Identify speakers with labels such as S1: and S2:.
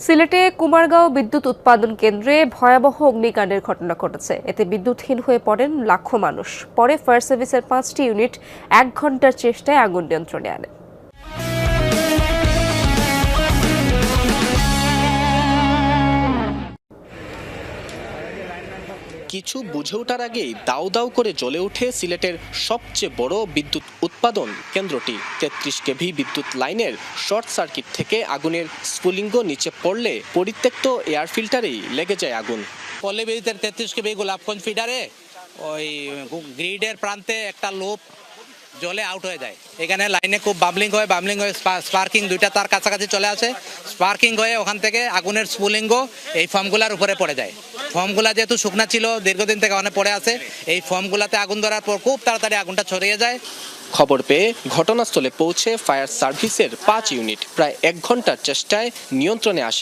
S1: সিলেটে কুমারগাঁও বিদ্যুৎ উৎপাদন কেন্দ্রে ভয়াবহ অগ্নিকাণ্ডের ঘটনা ঘটেছে। এতে বিদ্যুৎহীন হয়ে পড়েন লাখো মানুষ। পরে ফায়ার সার্ভিসের 5টি ইউনিট 1 ঘন্টার চেষ্টায় আগুন নিয়ন্ত্রণে আনে।
S2: কিছু বুঝে ওঠার আগেই দাউ দাউ করে জ্বলে ওঠে সিলেটের সবচেয়ে বড় বিদ্যুৎ উৎপাদন কেন্দ্রটি। 33 কেভি বিদ্যুৎ লাইনের শর্ট সার্কিট থেকে আগুনের স্ফুলিঙ্গ নিচে পড়লে পরিত্যক্ত এয়ার ফিল্টারেই লেগে যায় আগুন।
S3: পল্লী বিদ্যুতের 33 কেভি গোলাপগঞ্জ ফিডারে ওই গ্রিডের প্রান্তে একটা লোপ জ্বলে আউট হয়ে যায়। এখানে লাইনে খুব বাবলিং হয়ে স্পার্কিং দুইটা তার কাছাকাছি চলে আসে। স্পার্কিং হয়ে ওখান থেকে আগুনের স্ফুলিঙ্গ এই ফর্মগুলার উপরে পড়ে যায়। ফর্মগুলা যেহেতু শুকনা ছিল, দীর্ঘদিন থেকে অনেক পড়ে আছে, এই ফর্মগুলাতে আগুন ধরার পর খুব তাড়াতাড়ি আগুনটা ছড়িয়ে যায়।
S2: খবর পেয়ে ঘটনাস্থলে পৌঁছে ফায়ার সার্ভিসের 5 ইউনিট প্রায় 1 ঘন্টার চেষ্টায় নিয়ন্ত্রণে আসে।